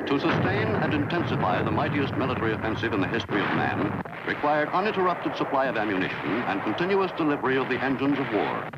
To sustain and intensify the mightiest military offensive in the history of man required uninterrupted supply of ammunition and continuous delivery of the engines of war.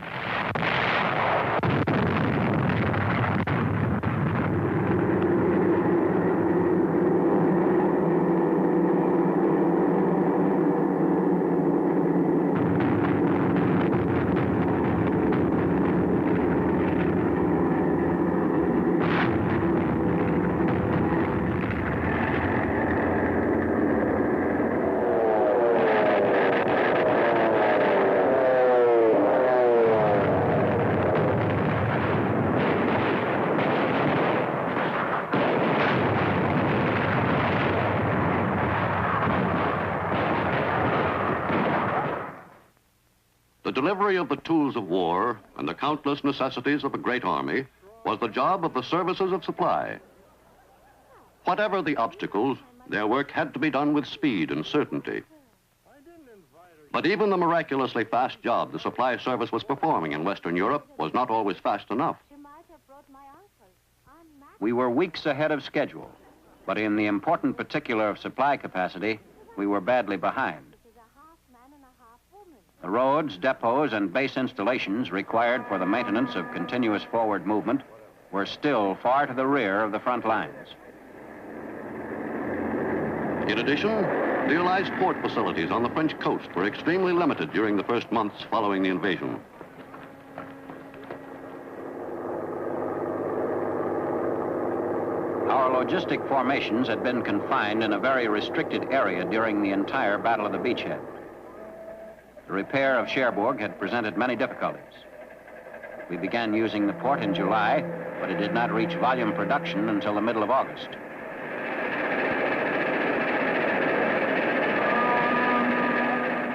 The delivery of the tools of war and the countless necessities of a great army was the job of the services of supply. Whatever the obstacles, their work had to be done with speed and certainty. But even the miraculously fast job the supply service was performing in Western Europe was not always fast enough. We were weeks ahead of schedule, but in the important particular of supply capacity, we were badly behind. The roads, depots, and base installations required for the maintenance of continuous forward movement were still far to the rear of the front lines. In addition, the Allies' port facilities on the French coast were extremely limited during the first months following the invasion. Our logistic formations had been confined in a very restricted area during the entire Battle of the Beachhead. The repair of Cherbourg had presented many difficulties. We began using the port in July, but it did not reach volume production until the middle of August.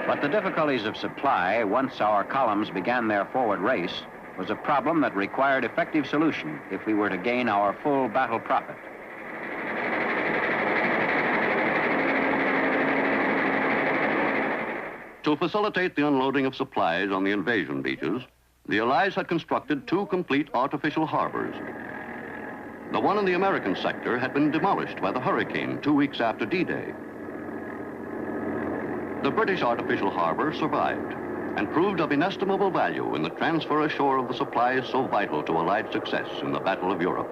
But the difficulties of supply, once our columns began their forward race, was a problem that required effective solution if we were to gain our full battle profit. To facilitate the unloading of supplies on the invasion beaches, the Allies had constructed two complete artificial harbors. The one in the American sector had been demolished by the hurricane 2 weeks after D-Day. The British artificial harbor survived and proved of inestimable value in the transfer ashore of the supplies so vital to Allied success in the Battle of Europe.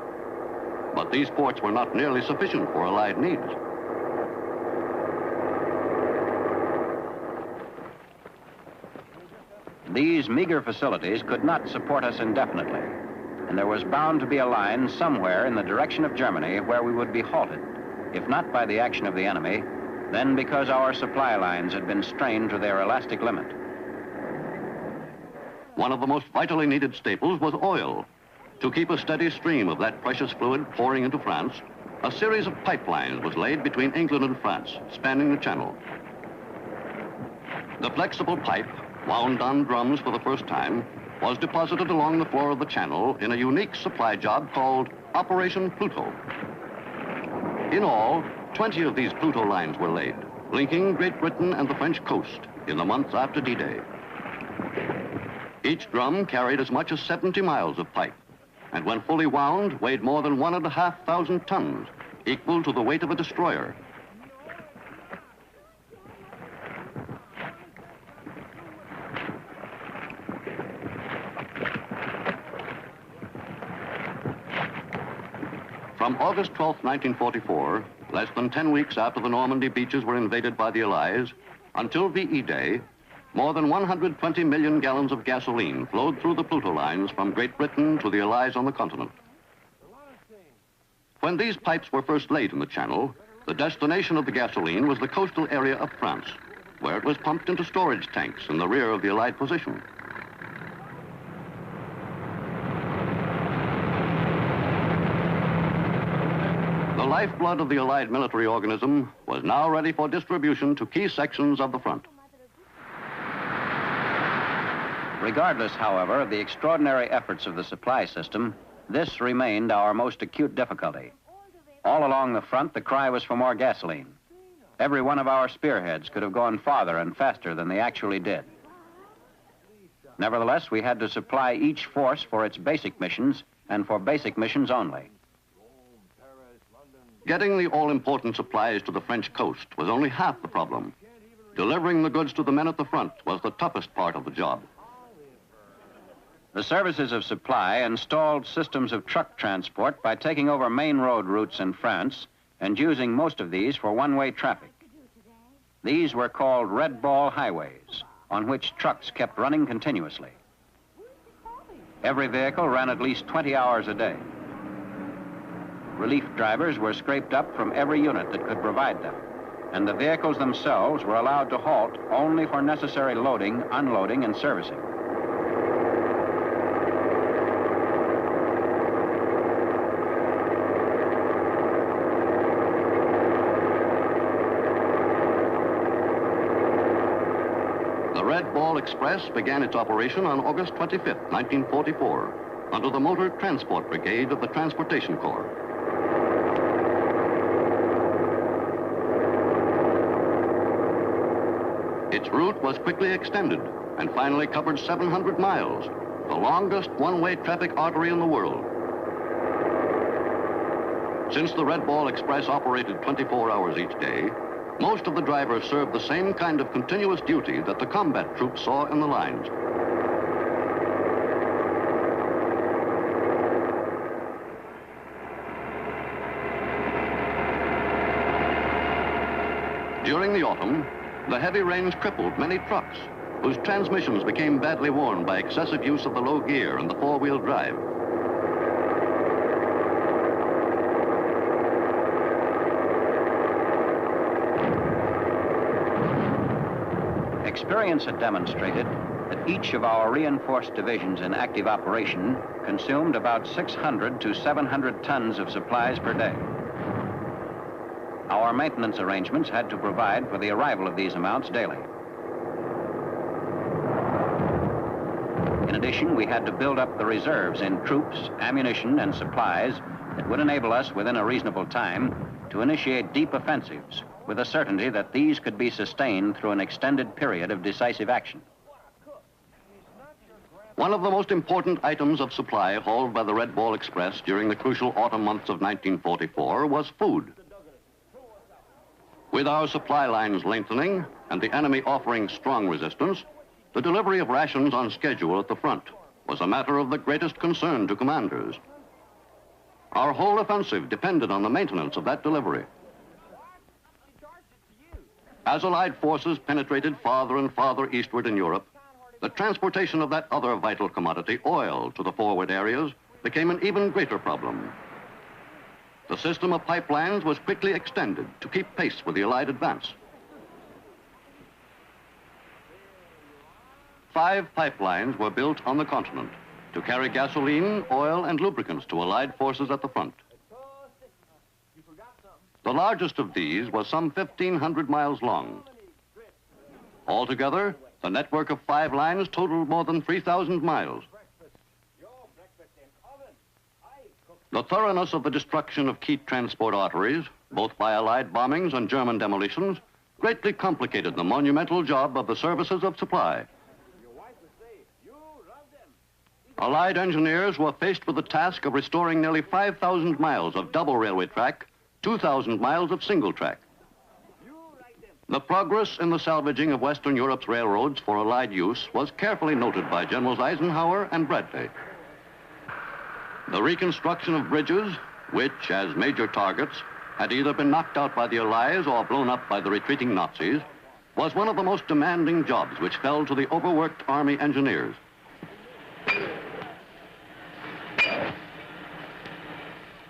But these ports were not nearly sufficient for Allied needs. These meager facilities could not support us indefinitely, and there was bound to be a line somewhere in the direction of Germany where we would be halted, if not by the action of the enemy, then because our supply lines had been strained to their elastic limit. One of the most vitally needed staples was oil. To keep a steady stream of that precious fluid pouring into France, a series of pipelines was laid between England and France, spanning the channel. The flexible pipe, wound on drums for the first time, was deposited along the floor of the channel in a unique supply job called Operation Pluto. In all, 20 of these Pluto lines were laid, linking Great Britain and the French coast in the months after D-Day. Each drum carried as much as 70 miles of pipe, and when fully wound, weighed more than 1,500 tons, equal to the weight of a destroyer. From August 12, 1944, less than 10 weeks after the Normandy beaches were invaded by the Allies, until VE Day, more than 120 million gallons of gasoline flowed through the Pluto lines from Great Britain to the Allies on the continent. When these pipes were first laid in the channel, the destination of the gasoline was the coastal area of France, where it was pumped into storage tanks in the rear of the Allied position. The lifeblood of the Allied military organism was now ready for distribution to key sections of the front. Regardless, however, of the extraordinary efforts of the supply system, this remained our most acute difficulty. All along the front, the cry was for more gasoline. Every one of our spearheads could have gone farther and faster than they actually did. Nevertheless, we had to supply each force for its basic missions and for basic missions only. Getting the all-important supplies to the French coast was only half the problem. Delivering the goods to the men at the front was the toughest part of the job. The services of supply installed systems of truck transport by taking over main road routes in France and using most of these for one-way traffic. These were called red ball highways, on which trucks kept running continuously. Every vehicle ran at least 20 hours a day. Relief drivers were scraped up from every unit that could provide them, and the vehicles themselves were allowed to halt only for necessary loading, unloading, and servicing. The Red Ball Express began its operation on August 25, 1944, under the Motor Transport Brigade of the Transportation Corps. Its route was quickly extended and finally covered 700 miles, the longest one-way traffic artery in the world. Since the Red Ball Express operated 24 hours each day, most of the drivers served the same kind of continuous duty that the combat troops saw in the lines. During the autumn, the heavy rains crippled many trucks, whose transmissions became badly worn by excessive use of the low gear and the four-wheel drive. Experience had demonstrated that each of our reinforced divisions in active operation consumed about 600 to 700 tons of supplies per day. Our maintenance arrangements had to provide for the arrival of these amounts daily. In addition, we had to build up the reserves in troops, ammunition, and supplies that would enable us, within a reasonable time, to initiate deep offensives with the certainty that these could be sustained through an extended period of decisive action. One of the most important items of supply hauled by the Red Ball Express during the crucial autumn months of 1944 was food. With our supply lines lengthening and the enemy offering strong resistance, the delivery of rations on schedule at the front was a matter of the greatest concern to commanders. Our whole offensive depended on the maintenance of that delivery. As Allied forces penetrated farther and farther eastward in Europe, the transportation of that other vital commodity, oil, to the forward areas became an even greater problem. The system of pipelines was quickly extended to keep pace with the Allied advance. 5 pipelines were built on the continent to carry gasoline, oil, and lubricants to Allied forces at the front. The largest of these was some 1,500 miles long. Altogether, the network of 5 lines totaled more than 3,000 miles. The thoroughness of the destruction of key transport arteries, both by Allied bombings and German demolitions, greatly complicated the monumental job of the services of supply. Allied engineers were faced with the task of restoring nearly 5,000 miles of double railway track, 2,000 miles of single track. The progress in the salvaging of Western Europe's railroads for Allied use was carefully noted by Generals Eisenhower and Bradley. The reconstruction of bridges, which, as major targets, had either been knocked out by the Allies or blown up by the retreating Nazis, was one of the most demanding jobs which fell to the overworked Army engineers.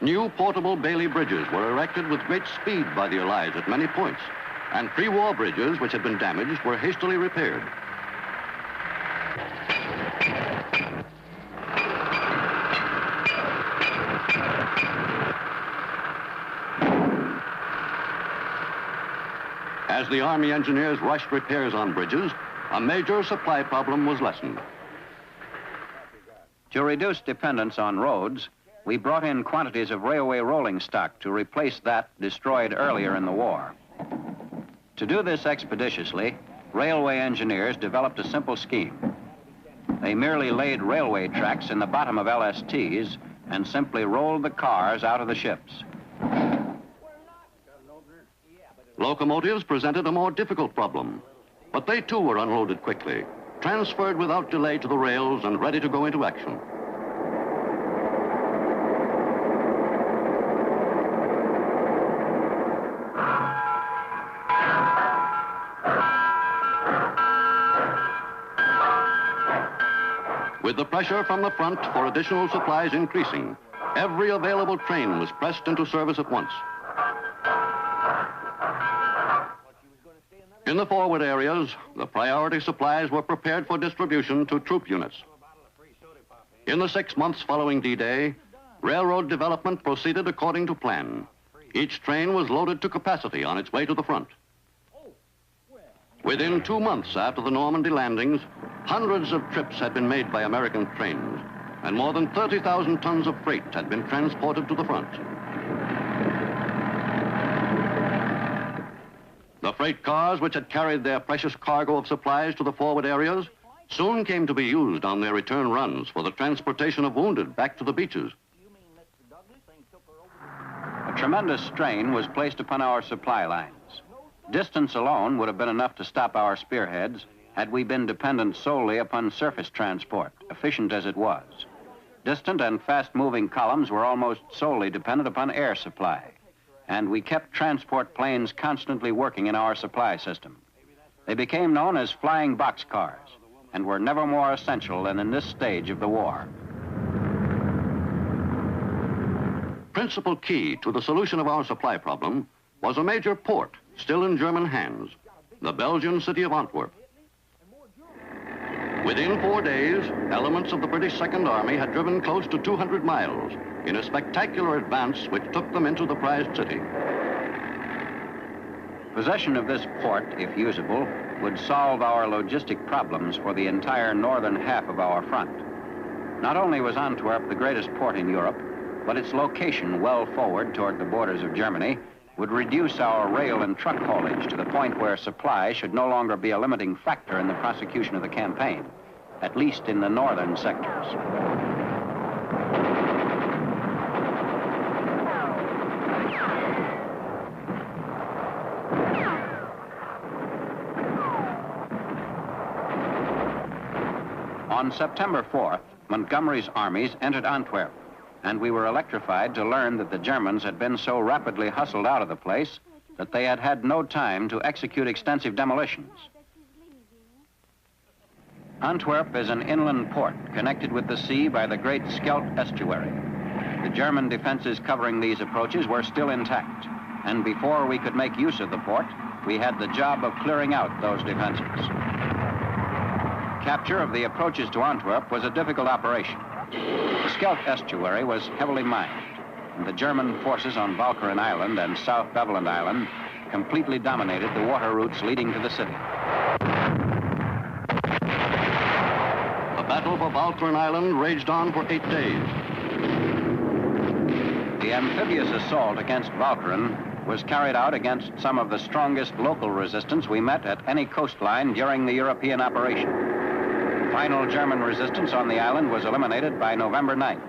New portable Bailey bridges were erected with great speed by the Allies at many points, and pre-war bridges which had been damaged were hastily repaired. As the Army engineers rushed repairs on bridges, a major supply problem was lessened. To reduce dependence on roads, we brought in quantities of railway rolling stock to replace that destroyed earlier in the war. To do this expeditiously, railway engineers developed a simple scheme. They merely laid railway tracks in the bottom of LSTs and simply rolled the cars out of the ships. Locomotives presented a more difficult problem, but they too were unloaded quickly, transferred without delay to the rails and ready to go into action. With the pressure from the front for additional supplies increasing, every available train was pressed into service at once. In the forward areas, the priority supplies were prepared for distribution to troop units. In the 6 months following D-Day, railroad development proceeded according to plan. Each train was loaded to capacity on its way to the front. Within 2 months after the Normandy landings, hundreds of trips had been made by American trains, and more than 30,000 tons of freight had been transported to the front. The freight cars, which had carried their precious cargo of supplies to the forward areas, soon came to be used on their return runs for the transportation of wounded back to the beaches. A tremendous strain was placed upon our supply lines. Distance alone would have been enough to stop our spearheads had we been dependent solely upon surface transport, efficient as it was. Distant and fast-moving columns were almost solely dependent upon air supply, and we kept transport planes constantly working in our supply system. They became known as flying boxcars and were never more essential than in this stage of the war. Principal key to the solution of our supply problem was a major port still in German hands, the Belgian city of Antwerp. Within 4 days, elements of the British Second Army had driven close to 200 miles in a spectacular advance which took them into the prized city. Possession of this port, if usable, would solve our logistic problems for the entire northern half of our front. Not only was Antwerp the greatest port in Europe, but its location well forward toward the borders of Germany would reduce our rail and truck haulage to the point where supply should no longer be a limiting factor in the prosecution of the campaign, at least in the northern sectors. On September 4th, Montgomery's armies entered Antwerp, and we were electrified to learn that the Germans had been so rapidly hustled out of the place that they had had no time to execute extensive demolitions. Antwerp is an inland port connected with the sea by the great Scheldt estuary. The German defenses covering these approaches were still intact, and before we could make use of the port, we had the job of clearing out those defenses. Capture of the approaches to Antwerp was a difficult operation. The Scheldt estuary was heavily mined, and the German forces on Walcheren Island and South Beveland Island completely dominated the water routes leading to the city. The battle for Walcheren Island raged on for 8 days. The amphibious assault against Walcheren was carried out against some of the strongest local resistance we met at any coastline during the European operation. Final German resistance on the island was eliminated by November 9th.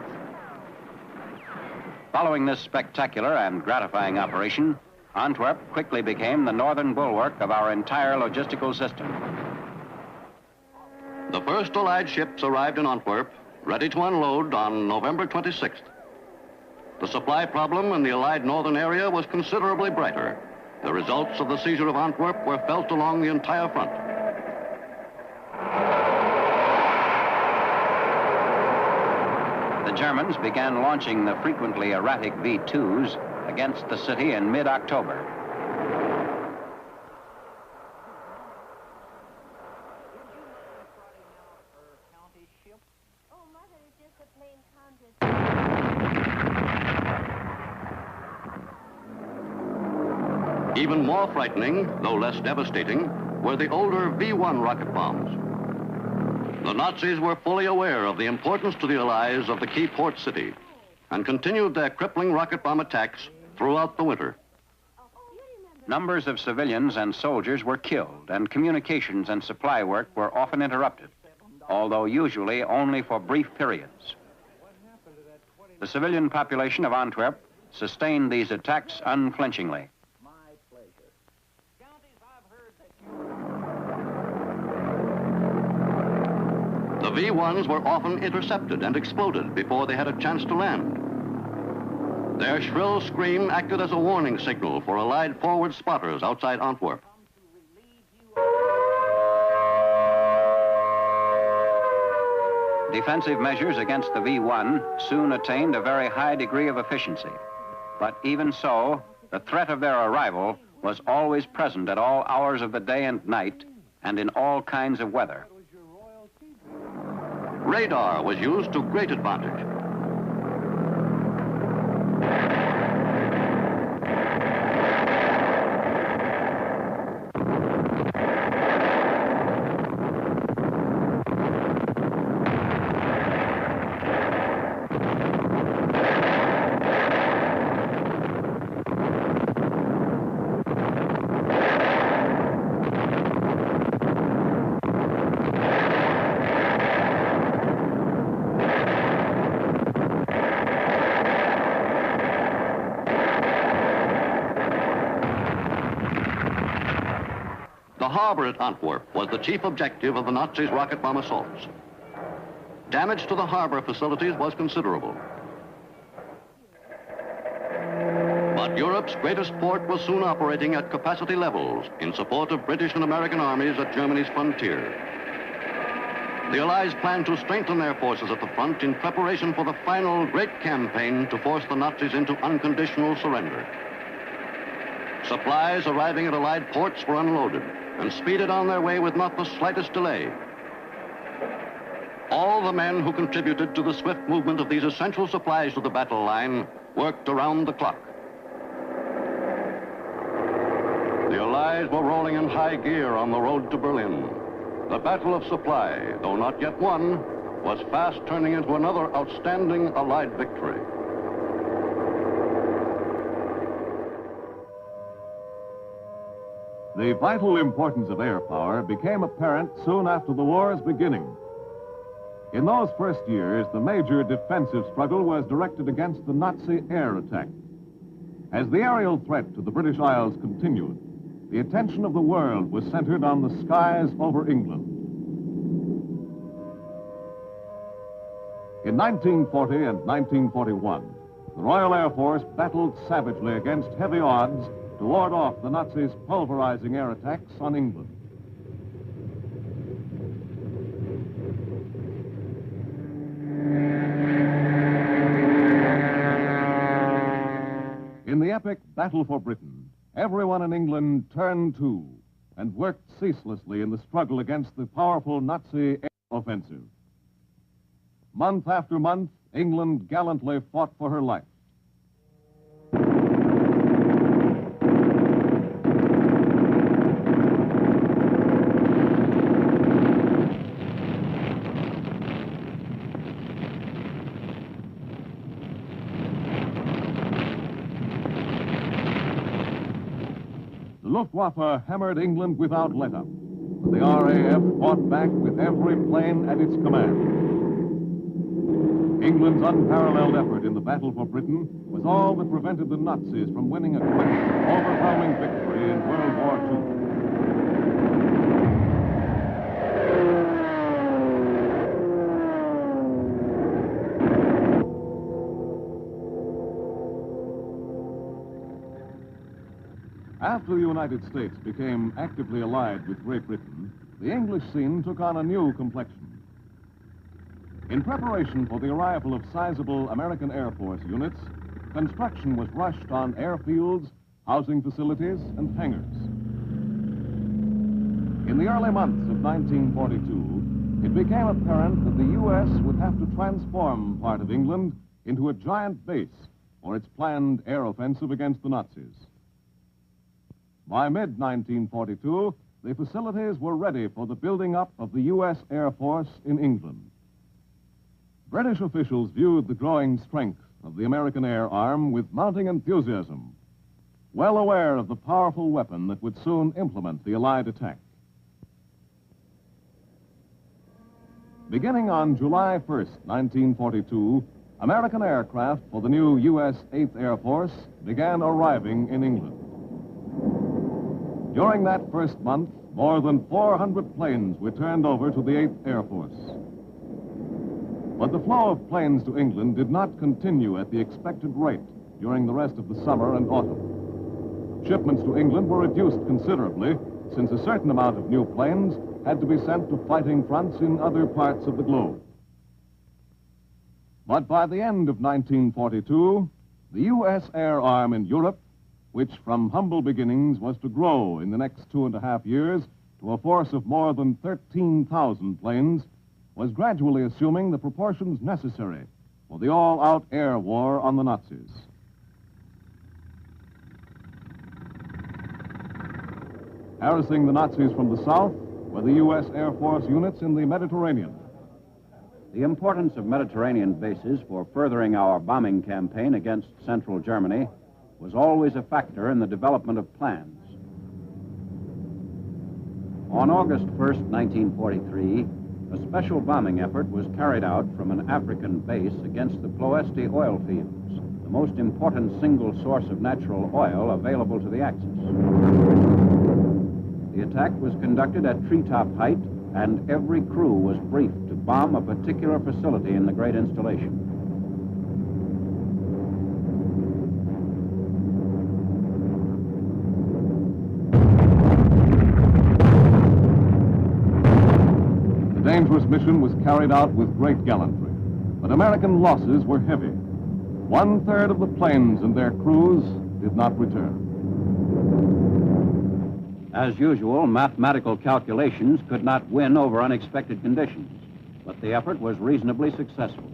Following this spectacular and gratifying operation, Antwerp quickly became the northern bulwark of our entire logistical system. The first Allied ships arrived in Antwerp, ready to unload on November 26th. The supply problem in the Allied northern area was considerably brighter. The results of the seizure of Antwerp were felt along the entire front. The Germans began launching the frequently erratic V-2s against the city in mid-October. Even more frightening, though less devastating, were the older V-1 rocket bombs. The Nazis were fully aware of the importance to the Allies of the key port city and continued their crippling rocket bomb attacks throughout the winter. Numbers of civilians and soldiers were killed, and communications and supply work were often interrupted, although usually only for brief periods. The civilian population of Antwerp sustained these attacks unflinchingly. V-1s were often intercepted and exploded before they had a chance to land. Their shrill scream acted as a warning signal for Allied forward spotters outside Antwerp. Defensive measures against the V-1 soon attained a very high degree of efficiency. But even so, the threat of their arrival was always present at all hours of the day and night and in all kinds of weather. Radar was used to great advantage. The harbor at Antwerp was the chief objective of the Nazis' rocket bomb assaults. Damage to the harbor facilities was considerable. But Europe's greatest port was soon operating at capacity levels in support of British and American armies at Germany's frontier. The Allies planned to strengthen their forces at the front in preparation for the final great campaign to force the Nazis into unconditional surrender. Supplies arriving at Allied ports were unloaded and speeded on their way with not the slightest delay. All the men who contributed to the swift movement of these essential supplies to the battle line worked around the clock. The Allies were rolling in high gear on the road to Berlin. The battle of supply, though not yet won, was fast turning into another outstanding Allied victory. The vital importance of air power became apparent soon after the war's beginning. In those first years, the major defensive struggle was directed against the Nazi air attack. As the aerial threat to the British Isles continued, the attention of the world was centered on the skies over England. In 1940 and 1941, the Royal Air Force battled savagely against heavy odds to ward off the Nazis' pulverizing air attacks on England. In the epic Battle for Britain, everyone in England turned to and worked ceaselessly in the struggle against the powerful Nazi air offensive. Month after month, England gallantly fought for her life. The Luftwaffe hammered England without let-up. The RAF fought back with every plane at its command. England's unparalleled effort in the battle for Britain was all that prevented the Nazis from winning a quick, overwhelming victory in World War II. After the United States became actively allied with Great Britain, the English scene took on a new complexion. In preparation for the arrival of sizable American Air Force units, construction was rushed on airfields, housing facilities, and hangars. In the early months of 1942, it became apparent that the U.S. would have to transform part of England into a giant base for its planned air offensive against the Nazis. By mid-1942, the facilities were ready for the building up of the U.S. Air Force in England. British officials viewed the growing strength of the American air arm with mounting enthusiasm, well aware of the powerful weapon that would soon implement the Allied attack. Beginning on July 1st, 1942, American aircraft for the new U.S. 8th Air Force began arriving in England. During that first month, more than 400 planes were turned over to the 8th Air Force. But the flow of planes to England did not continue at the expected rate during the rest of the summer and autumn. Shipments to England were reduced considerably, since a certain amount of new planes had to be sent to fighting fronts in other parts of the globe. But by the end of 1942, the U.S. air arm in Europe, which from humble beginnings was to grow in the next 2.5 years to a force of more than 13,000 planes, was gradually assuming the proportions necessary for the all-out air war on the Nazis. Harassing the Nazis from the south were the U.S. Air Force units in the Mediterranean. The importance of Mediterranean bases for furthering our bombing campaign against central Germany was always a factor in the development of plans. On August 1st, 1943, a special bombing effort was carried out from an African base against the Ploesti oil fields, the most important single source of natural oil available to the Axis. The attack was conducted at treetop height, and every crew was briefed to bomb a particular facility in the great installation. The dangerous mission was carried out with great gallantry, but American losses were heavy. 1/3 of the planes and their crews did not return. As usual, mathematical calculations could not win over unexpected conditions, but the effort was reasonably successful.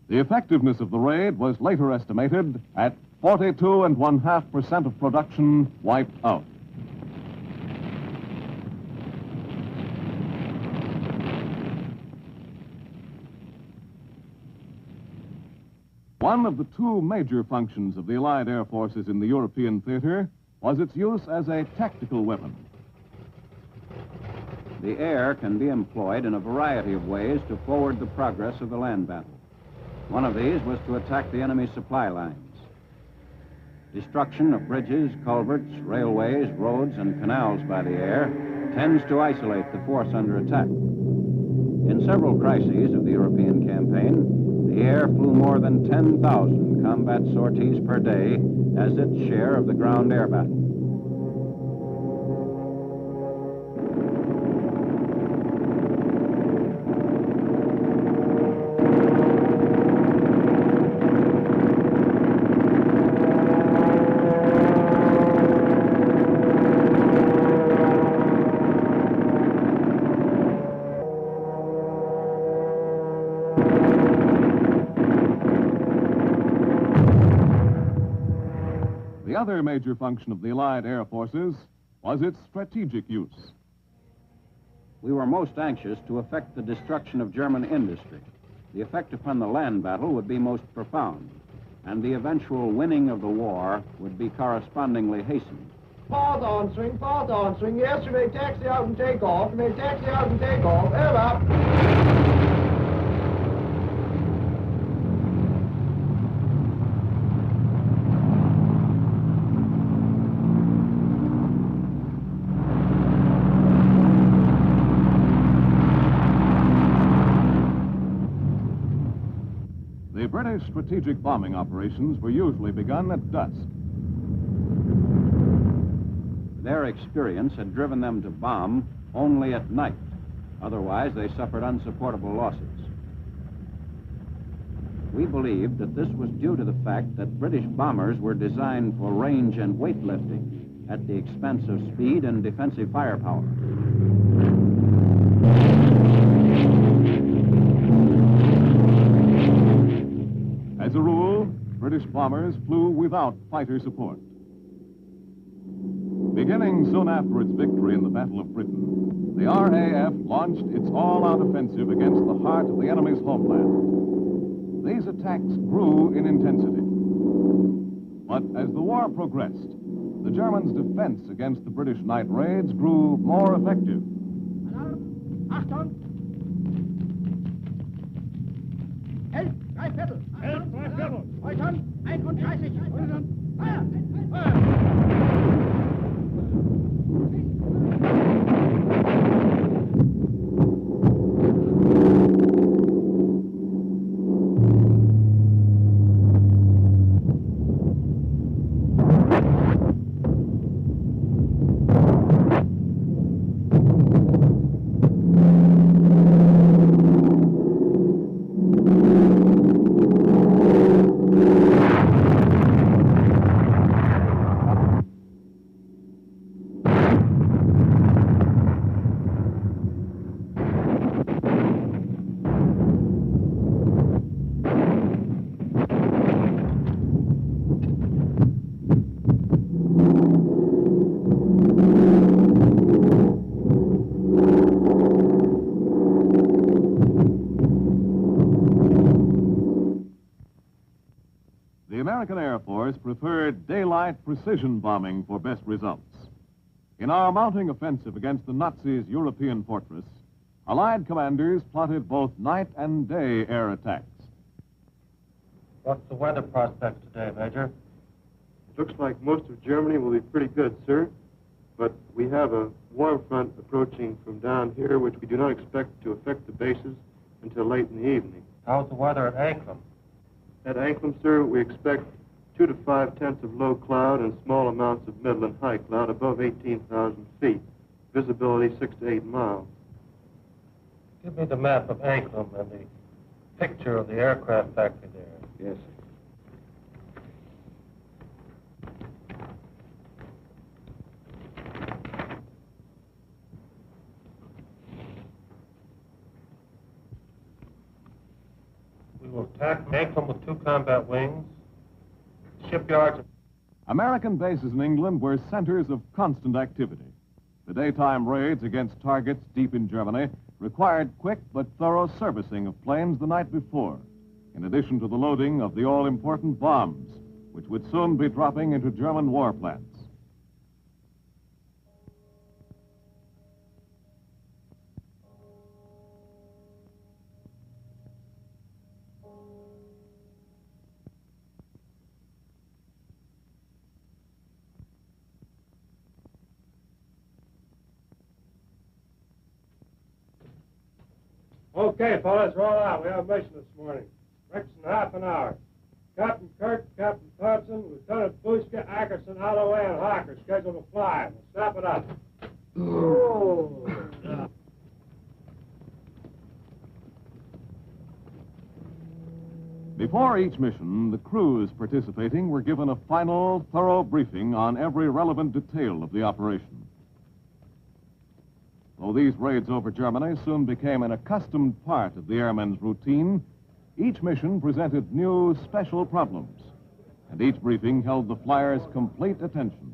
The effectiveness of the raid was later estimated at 42.5% of production wiped out. One of the two major functions of the Allied air forces in the European theater was its use as a tactical weapon. The air can be employed in a variety of ways to forward the progress of the land battle. One of these was to attack the enemy's supply lines. Destruction of bridges, culverts, railways, roads, and canals by the air tends to isolate the force under attack. In several crises of the European campaign, the air flew more than 10,000 combat sorties per day as its share of the ground air battle. The other major function of the Allied air forces was its strategic use. We were most anxious to effect the destruction of German industry. The effect upon the land battle would be most profound, and the eventual winning of the war would be correspondingly hastened. Path answering. Yes, you may taxi out and take off. Over. The British strategic bombing operations were usually begun at dusk. Their experience had driven them to bomb only at night. Otherwise, they suffered unsupportable losses. We believed that this was due to the fact that British bombers were designed for range and weightlifting at the expense of speed and defensive firepower. As a rule, British bombers flew without fighter support. Beginning soon after its victory in the Battle of Britain, the RAF launched its all-out offensive against the heart of the enemy's homeland. These attacks grew in intensity. But as the war progressed, the Germans' defense against the British night raids grew more effective. Achtung! Help! 3 Viertel! Deutschland 31. Feuer! Feuer! The American Air Force preferred daylight precision bombing for best results. In our mounting offensive against the Nazis' European fortress, Allied commanders plotted both night and day air attacks. What's the weather prospects today, Major? Looks like most of Germany will be pretty good, sir. But we have a warm front approaching from down here, which we do not expect to affect the bases until late in the evening. How's the weather at Anklam? At Anklam, sir, we expect 2 to 5 tenths of low cloud and small amounts of middle and high cloud above 18,000 feet. Visibility 6 to 8 miles. Give me the map of Anklam and the picture of the aircraft factory there. Yes, sir. We will attack Anklam with 2 combat wings. Shipyards. American bases in England were centers of constant activity. The daytime raids against targets deep in Germany required quick but thorough servicing of planes the night before, in addition to the loading of the all-important bombs, which would soon be dropping into German war plants. Okay, fellas, roll out. We have a mission this morning. Breakfast in half an hour. Captain Kirk, Captain Thompson, Lieutenant Bushka, Ackerson, Holloway, and Hawker scheduled to fly. We'll snap it up. Before each mission, the crews participating were given a final, thorough briefing on every relevant detail of the operation. Though these raids over Germany soon became an accustomed part of the airmen's routine, each mission presented new special problems, and each briefing held the flyers' complete attention.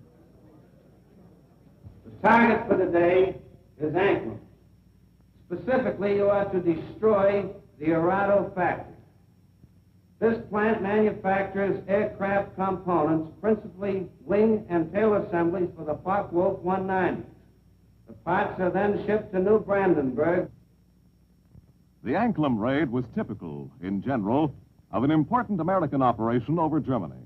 The target for today is Anklam. Specifically, you are to destroy the Arado factory. This plant manufactures aircraft components, principally wing and tail assemblies for the Focke-Wulf 190. The parts are then shipped to New Brandenburg. The Anklam raid was typical, in general, of an important American operation over Germany.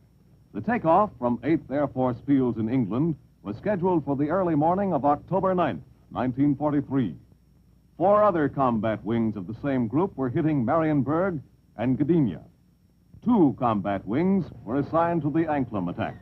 The takeoff from 8th Air Force fields in England was scheduled for the early morning of October 9th, 1943. 4 other combat wings of the same group were hitting Marienburg and Gdynia. 2 combat wings were assigned to the Anklam attack.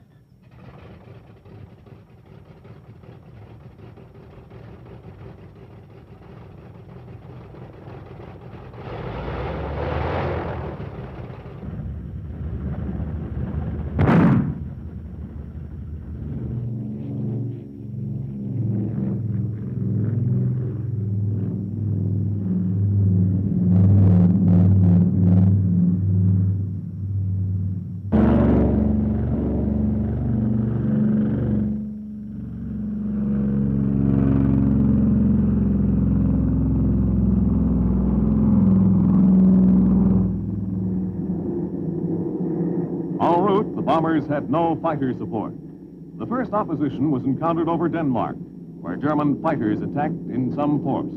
En route, the bombers had no fighter support. The first opposition was encountered over Denmark, where German fighters attacked in some force.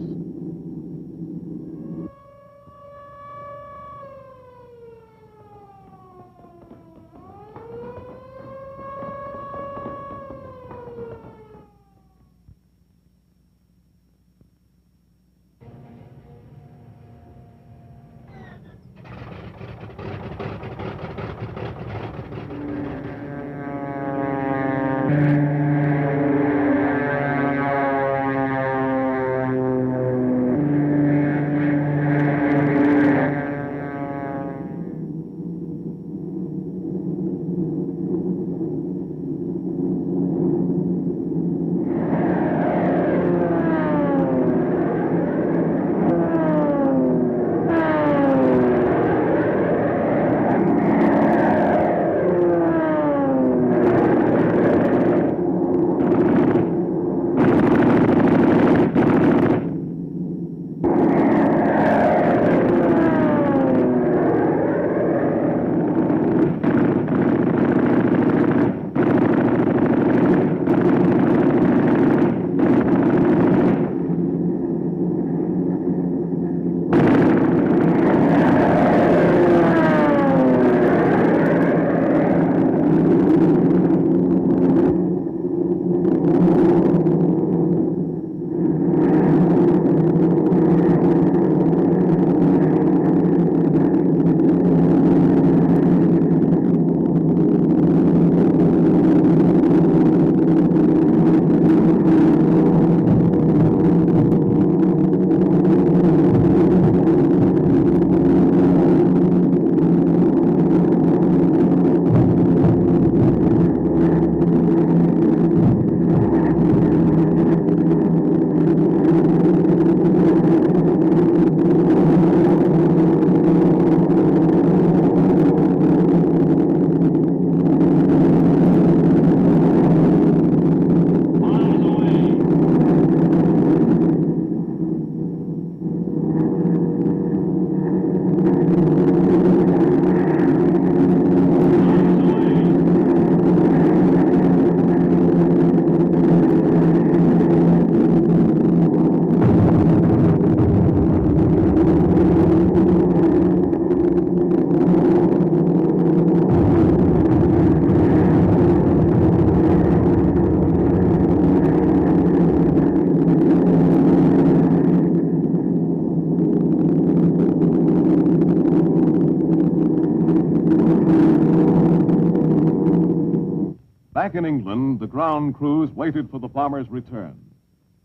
Back in England, the ground crews waited for the bombers' return.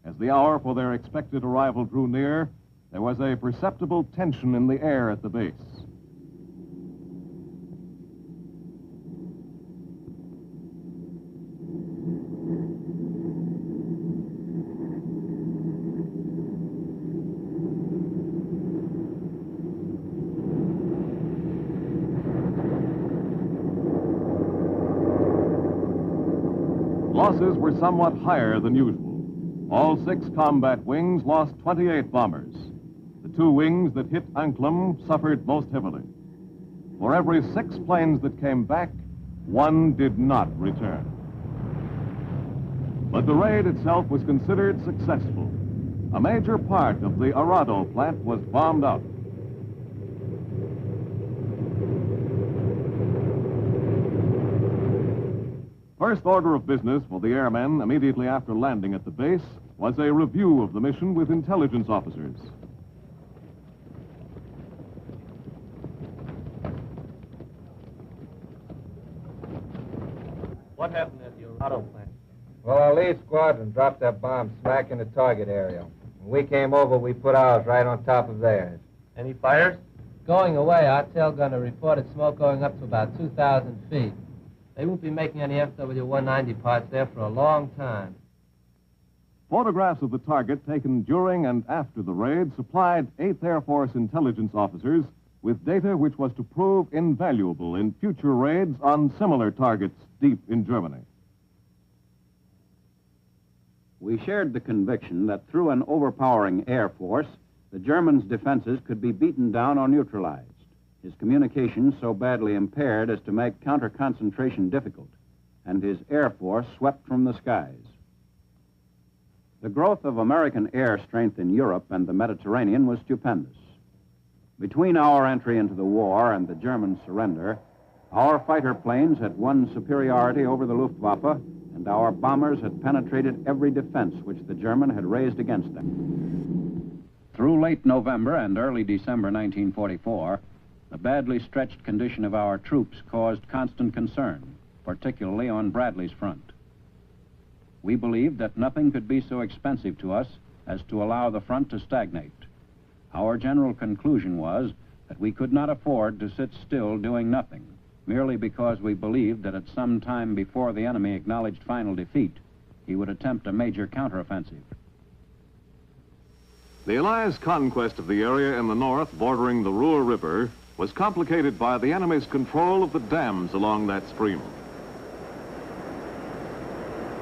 As the hour for their expected arrival drew near, there was a perceptible tension in the air at the base. Losses were somewhat higher than usual. All 6 combat wings lost 28 bombers. The 2 wings that hit Anklam suffered most heavily. For every 6 planes that came back, 1 did not return. But the raid itself was considered successful. A major part of the Arado plant was bombed out. First order of business for the airmen immediately after landing at the base was a review of the mission with intelligence officers. What happened at the Arado plant? Well, our lead squadron dropped that bomb smack in the target area. When we came over, we put ours right on top of theirs. Any fires? Going away, our tail gunner reported smoke going up to about 2,000 feet. They won't be making any FW-190 parts there for a long time. Photographs of the target taken during and after the raid supplied 8th Air Force intelligence officers with data which was to prove invaluable in future raids on similar targets deep in Germany. We shared the conviction that through an overpowering air force, the Germans' defenses could be beaten down or neutralized. His communications so badly impaired as to make counter-concentration difficult, and his air force swept from the skies. The growth of American air strength in Europe and the Mediterranean was stupendous. Between our entry into the war and the German surrender, our fighter planes had won superiority over the Luftwaffe, and our bombers had penetrated every defense which the German had raised against them. Through late November and early December 1944, the badly stretched condition of our troops caused constant concern, particularly on Bradley's front. we believed that nothing could be so expensive to us as to allow the front to stagnate. Our general conclusion was that we could not afford to sit still doing nothing, merely because we believed that at some time before the enemy acknowledged final defeat, he would attempt a major counteroffensive. The Allies' conquest of the area in the north bordering the Ruhr River was complicated by the enemy's control of the dams along that stream.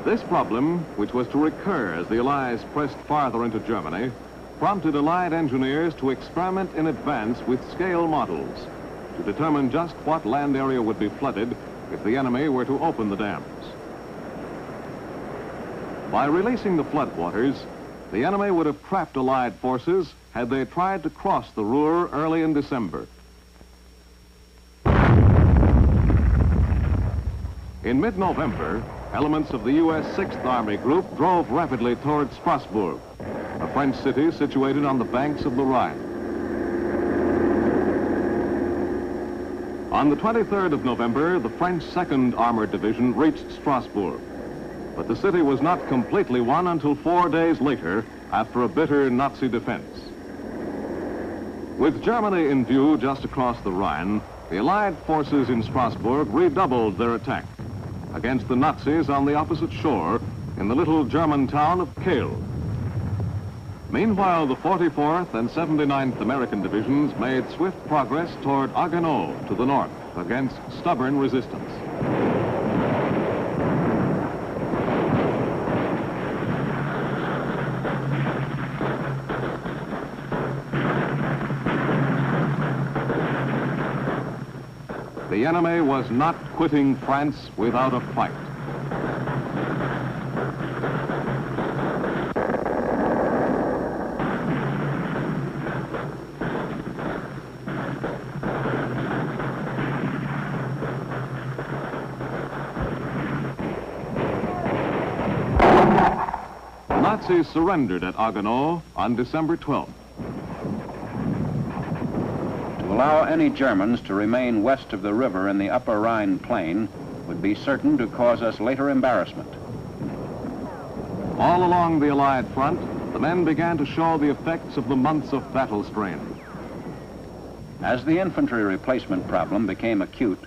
This problem, which was to recur as the Allies pressed farther into Germany, prompted Allied engineers to experiment in advance with scale models to determine just what land area would be flooded if the enemy were to open the dams. By releasing the floodwaters, the enemy would have trapped Allied forces had they tried to cross the Ruhr early in December. In mid-November, elements of the U.S. 6th Army Group drove rapidly toward Strasbourg, a French city situated on the banks of the Rhine. On the 23rd of November, the French 2nd Armored Division reached Strasbourg, but the city was not completely won until 4 days later after a bitter Nazi defense. With Germany in view just across the Rhine, the Allied forces in Strasbourg redoubled their attack against the Nazis on the opposite shore in the little German town of Kehl. Meanwhile, the 44th and 79th American Divisions made swift progress toward Haguenau to the north against stubborn resistance. The enemy was not quitting France without a fight. The Nazis surrendered at Haguenau on December 12th. To allow any Germans to remain west of the river in the upper Rhine plain would be certain to cause us later embarrassment. All along the Allied front, the men began to show the effects of the months of battle strain. As the infantry replacement problem became acute,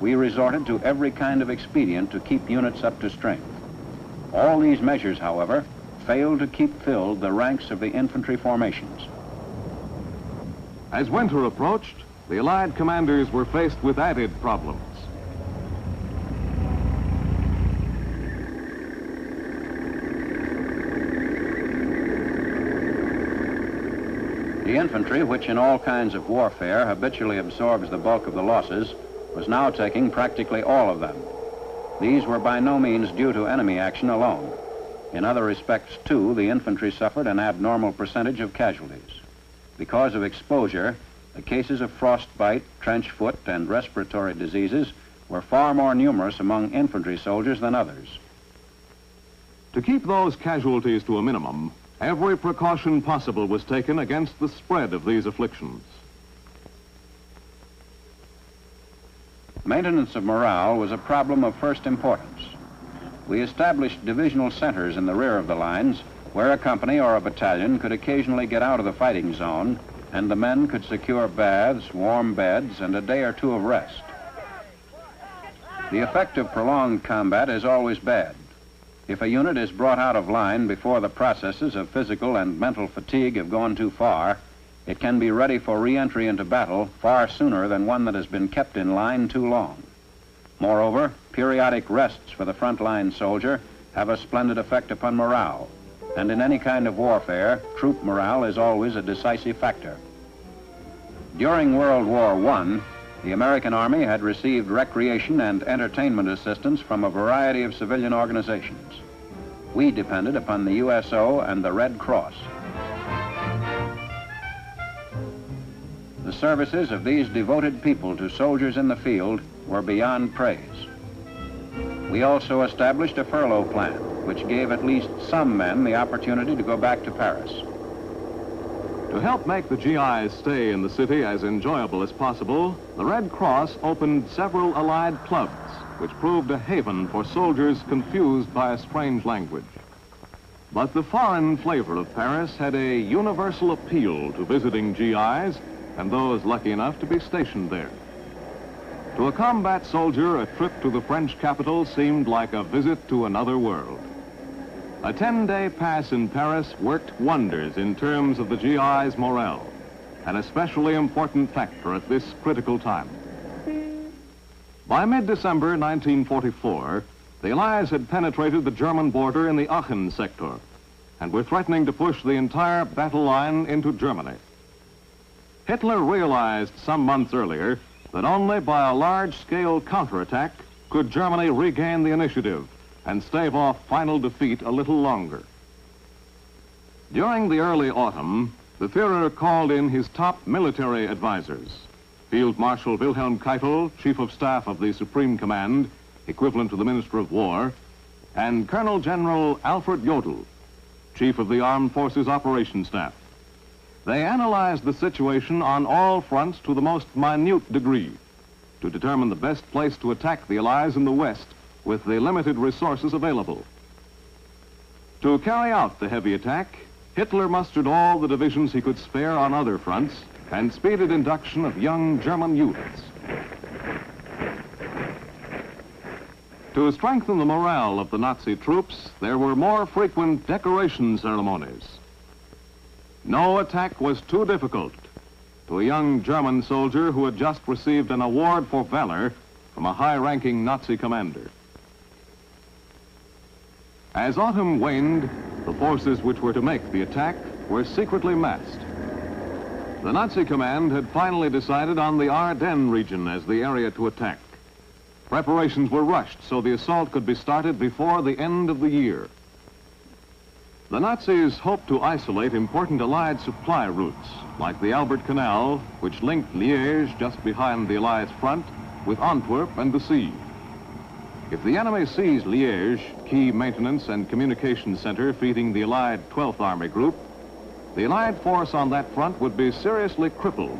we resorted to every kind of expedient to keep units up to strength. All these measures, however, failed to keep filled the ranks of the infantry formations. As winter approached, the Allied commanders were faced with added problems. The infantry, which in all kinds of warfare habitually absorbs the bulk of the losses, was now taking practically all of them. These were by no means due to enemy action alone. In other respects, too, the infantry suffered an abnormal percentage of casualties. Because of exposure, the cases of frostbite, trench foot, and respiratory diseases were far more numerous among infantry soldiers than others. To keep those casualties to a minimum, every precaution possible was taken against the spread of these afflictions. Maintenance of morale was a problem of first importance. We established divisional centers in the rear of the lines where a company or a battalion could occasionally get out of the fighting zone and the men could secure baths, warm beds, and a day or two of rest. The effect of prolonged combat is always bad. If a unit is brought out of line before the processes of physical and mental fatigue have gone too far, it can be ready for re-entry into battle far sooner than one that has been kept in line too long. Moreover, periodic rests for the frontline soldier have a splendid effect upon morale, and in any kind of warfare, troop morale is always a decisive factor. During World War I, the American Army had received recreation and entertainment assistance from a variety of civilian organizations. We depended upon the USO and the Red Cross. The services of these devoted people to soldiers in the field were beyond praise. We also established a furlough plan, which gave at least some men the opportunity to go back to Paris. To help make the GI's stay in the city as enjoyable as possible, the Red Cross opened several Allied clubs. which proved a haven for soldiers confused by a strange language. But the foreign flavor of Paris had a universal appeal to visiting GIs and those lucky enough to be stationed there. To a combat soldier, a trip to the French capital seemed like a visit to another world. A 10-day pass in Paris worked wonders in terms of the GI's morale, an especially important factor at this critical time. By mid-December 1944, the Allies had penetrated the German border in the Aachen sector and were threatening to push the entire battle line into Germany. Hitler realized some months earlier that only by a large-scale counterattack could Germany regain the initiative and stave off final defeat a little longer. During the early autumn, the Führer called in his top military advisors, Field Marshal Wilhelm Keitel, Chief of Staff of the Supreme Command, equivalent to the Minister of War, and Colonel General Alfred Jodl, Chief of the Armed Forces Operations Staff. They analyzed the situation on all fronts to the most minute degree to determine the best place to attack the Allies in the West with the limited resources available. To carry out the heavy attack, Hitler mustered all the divisions he could spare on other fronts and speeded induction of young German youths. To strengthen the morale of the Nazi troops, there were more frequent decoration ceremonies. No attack was too difficult to a young German soldier who had just received an award for valor from a high-ranking Nazi commander. As autumn waned, the forces which were to make the attack were secretly massed. The Nazi command had finally decided on the Ardennes region as the area to attack. Preparations were rushed so the assault could be started before the end of the year. The Nazis hoped to isolate important Allied supply routes, like the Albert Canal, which linked Liège, just behind the Allies' front, with Antwerp and the sea. If the enemy seized Liège, key maintenance and communications center feeding the Allied 12th Army Group, the Allied force on that front would be seriously crippled.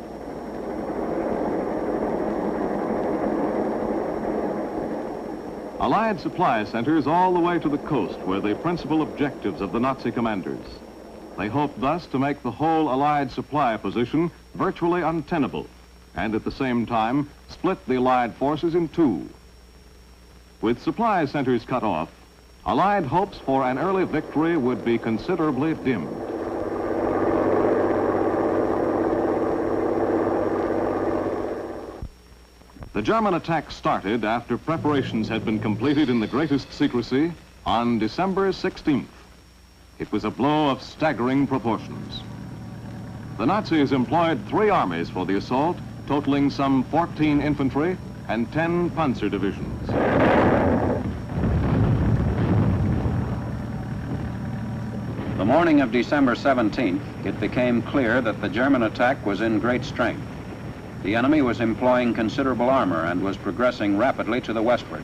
Allied supply centers all the way to the coast were the principal objectives of the Nazi commanders. They hoped thus to make the whole Allied supply position virtually untenable and at the same time split the Allied forces in two. With supply centers cut off, Allied hopes for an early victory would be considerably dimmed. The German attack started after preparations had been completed in the greatest secrecy on December 16th. It was a blow of staggering proportions. The Nazis employed 3 armies for the assault, totaling some 14 infantry and 10 panzer divisions. The morning of December 17th, it became clear that the German attack was in great strength. The enemy was employing considerable armor and was progressing rapidly to the westward.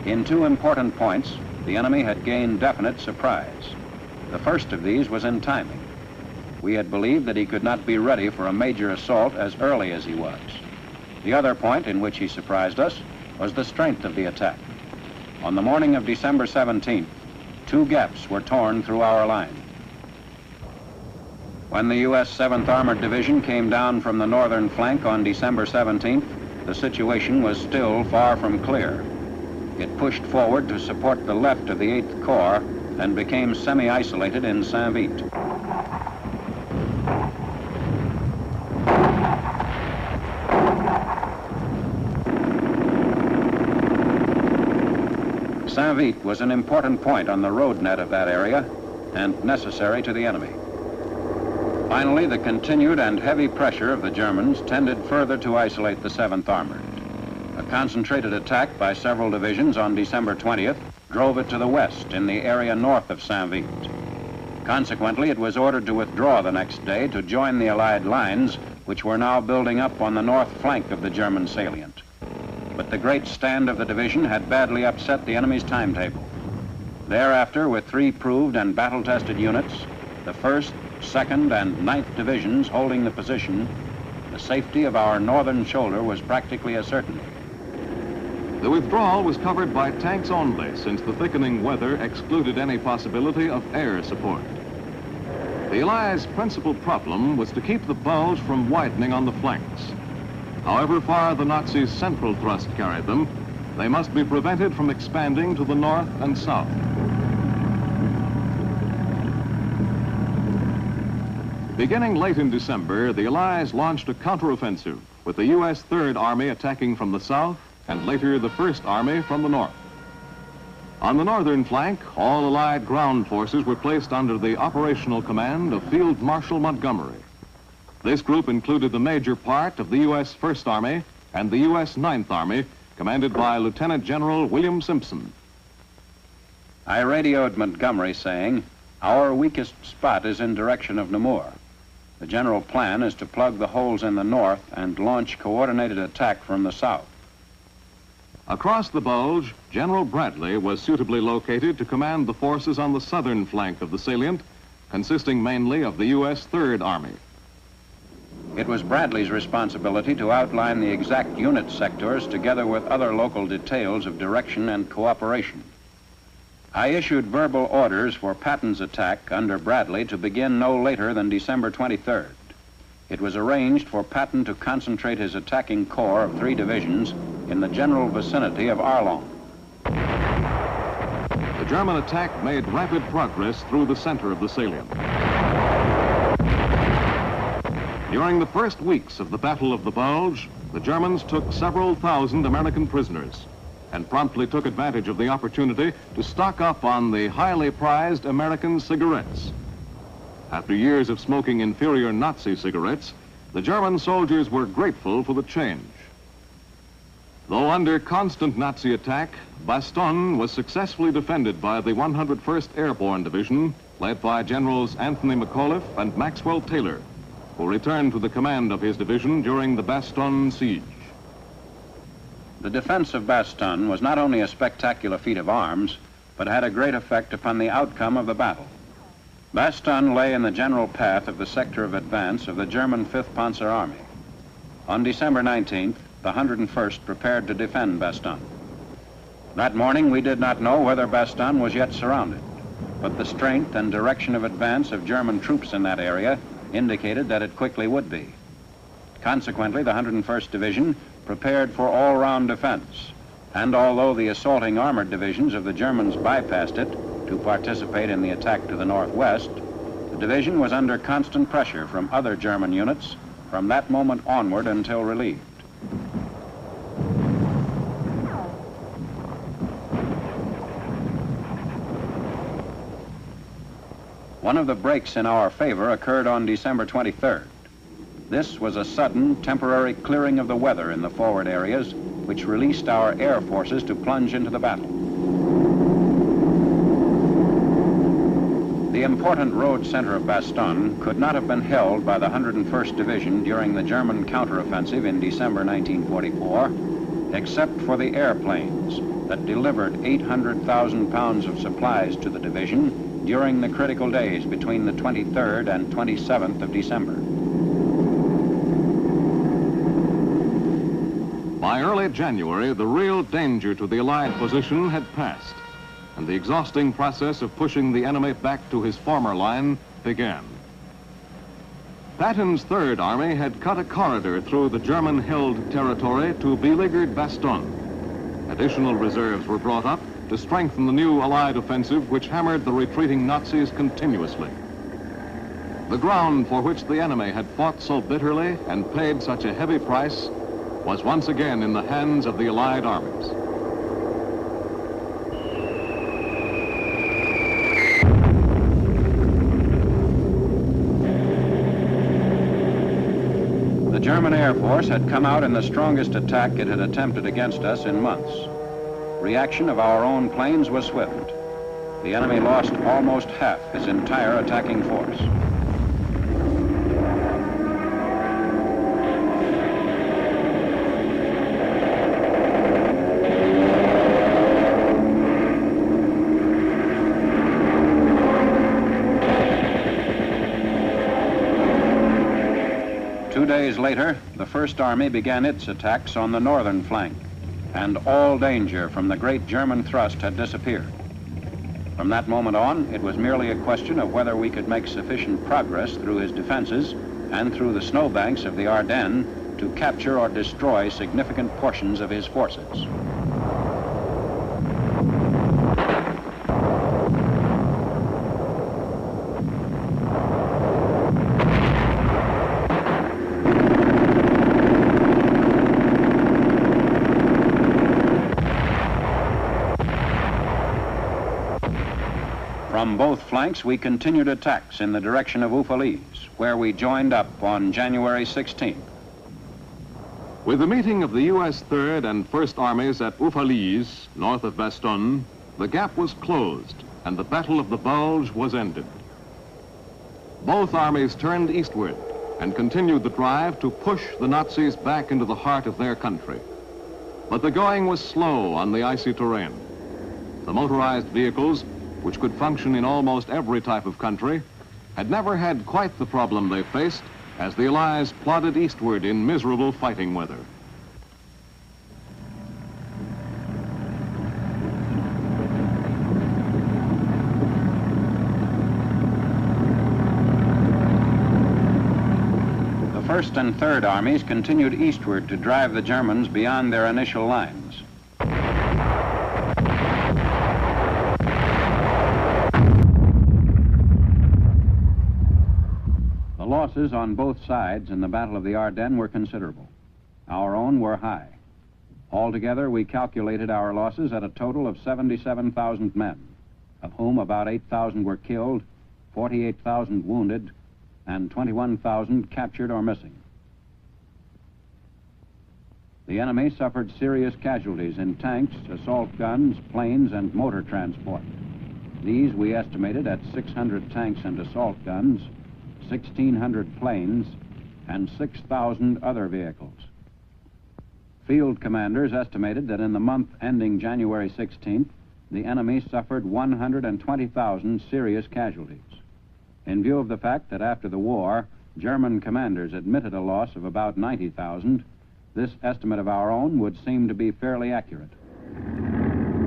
In 2 important points, the enemy had gained definite surprise. The first of these was in timing. We had believed that he could not be ready for a major assault as early as he was. The other point in which he surprised us was the strength of the attack. On the morning of December 17th, 2 gaps were torn through our line. When the U.S. 7th Armored Division came down from the northern flank on December 17th, the situation was still far from clear. It pushed forward to support the left of the 8th Corps and became semi-isolated in Saint-Vite. Saint-Vite was an important point on the road net of that area and necessary to the enemy. Finally, the continued and heavy pressure of the Germans tended further to isolate the 7th Armored. A concentrated attack by several divisions on December 20th drove it to the west in the area north of Saint-Vite. Consequently, it was ordered to withdraw the next day to join the Allied lines, which were now building up on the north flank of the German salient. But the great stand of the division had badly upset the enemy's timetable. Thereafter, with 3 proved and battle-tested units, the 1st, 2nd, and 9th Divisions holding the position, the safety of our northern shoulder was practically a certainty. The withdrawal was covered by tanks only, since the thickening weather excluded any possibility of air support. The Allies' principal problem was to keep the bulge from widening on the flanks. However far the Nazis' central thrust carried them, they must be prevented from expanding to the north and south. Beginning late in December, the Allies launched a counteroffensive, with the U.S. Third Army attacking from the south and later the First Army from the north. On the northern flank, all Allied ground forces were placed under the operational command of Field Marshal Montgomery. This group included the major part of the U.S. First Army and the U.S. Ninth Army, commanded by Lieutenant General William Simpson. I radioed Montgomery saying, "Our weakest spot is in direction of Namur. The general plan is to plug the holes in the north and launch coordinated attack from the south." Across the bulge, General Bradley was suitably located to command the forces on the southern flank of the salient, consisting mainly of the U.S. Third Army. It was Bradley's responsibility to outline the exact unit sectors together with other local details of direction and cooperation. I issued verbal orders for Patton's attack under Bradley to begin no later than December 23rd. It was arranged for Patton to concentrate his attacking corps of 3 divisions in the general vicinity of Arlon. The German attack made rapid progress through the center of the salient. During the first weeks of the Battle of the Bulge, the Germans took several thousand American prisoners and promptly took advantage of the opportunity to stock up on the highly prized American cigarettes. After years of smoking inferior Nazi cigarettes, the German soldiers were grateful for the change. Though under constant Nazi attack, Bastogne was successfully defended by the 101st Airborne Division, led by Generals Anthony McAuliffe and Maxwell Taylor, who returned to the command of his division during the Bastogne siege. The defense of Bastogne was not only a spectacular feat of arms, but had a great effect upon the outcome of the battle. Bastogne lay in the general path of the sector of advance of the German 5th Panzer Army. On December 19th, the 101st prepared to defend Bastogne. That morning, we did not know whether Bastogne was yet surrounded, but the strength and direction of advance of German troops in that area indicated that it quickly would be. Consequently, the 101st Division prepared for all-round defense, and although the assaulting armored divisions of the Germans bypassed it to participate in the attack to the northwest, the division was under constant pressure from other German units from that moment onward until relieved. One of the breaks in our favor occurred on December 23rd. This was a sudden, temporary clearing of the weather in the forward areas, which released our air forces to plunge into the battle. The important road center of Bastogne could not have been held by the 101st Division during the German counteroffensive in December 1944, except for the airplanes that delivered 800,000 pounds of supplies to the division during the critical days between the 23rd and 27th of December. By early January, the real danger to the Allied position had passed, and the exhausting process of pushing the enemy back to his former line began. Patton's Third Army had cut a corridor through the German-held territory to beleaguered Bastogne. Additional reserves were brought up to strengthen the new Allied offensive, which hammered the retreating Nazis continuously. The ground for which the enemy had fought so bitterly and paid such a heavy price was once again in the hands of the Allied armies. The German Air Force had come out in the strongest attack it had attempted against us in months. Reaction of our own planes was swift. The enemy lost almost half his entire attacking force. Two days later, the First Army began its attacks on the northern flank. and all danger from the great German thrust had disappeared. From that moment on, it was merely a question of whether we could make sufficient progress through his defenses and through the snowbanks of the Ardennes to capture or destroy significant portions of his forces. From both flanks, we continued attacks in the direction of Uffalise, where we joined up on January 16th. With the meeting of the U.S. 3rd and 1st Armies at Uffalise, north of Bastogne, the gap was closed and the Battle of the Bulge was ended. Both armies turned eastward and continued the drive to push the Nazis back into the heart of their country. But the going was slow on the icy terrain. The motorized vehicles, which could function in almost every type of country, had never had quite the problem they faced as the Allies plodded eastward in miserable fighting weather. The 1st and 3rd Armies continued eastward to drive the Germans beyond their initial lines. The losses on both sides in the Battle of the Ardennes were considerable. Our own were high. Altogether, we calculated our losses at a total of 77,000 men, of whom about 8,000 were killed, 48,000 wounded, and 21,000 captured or missing. The enemy suffered serious casualties in tanks, assault guns, planes, and motor transport. These we estimated at 600 tanks and assault guns, 1,600 planes, and 6,000 other vehicles. Field commanders estimated that in the month ending January 16th, the enemy suffered 120,000 serious casualties. In view of the fact that after the war, German commanders admitted a loss of about 90,000, this estimate of our own would seem to be fairly accurate.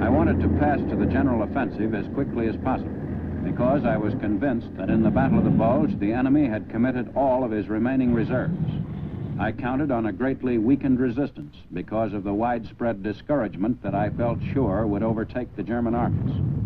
I wanted to pass to the general offensive as quickly as possible, because I was convinced that in the Battle of the Bulge, the enemy had committed all of his remaining reserves. I counted on a greatly weakened resistance because of the widespread discouragement that I felt sure would overtake the German armies.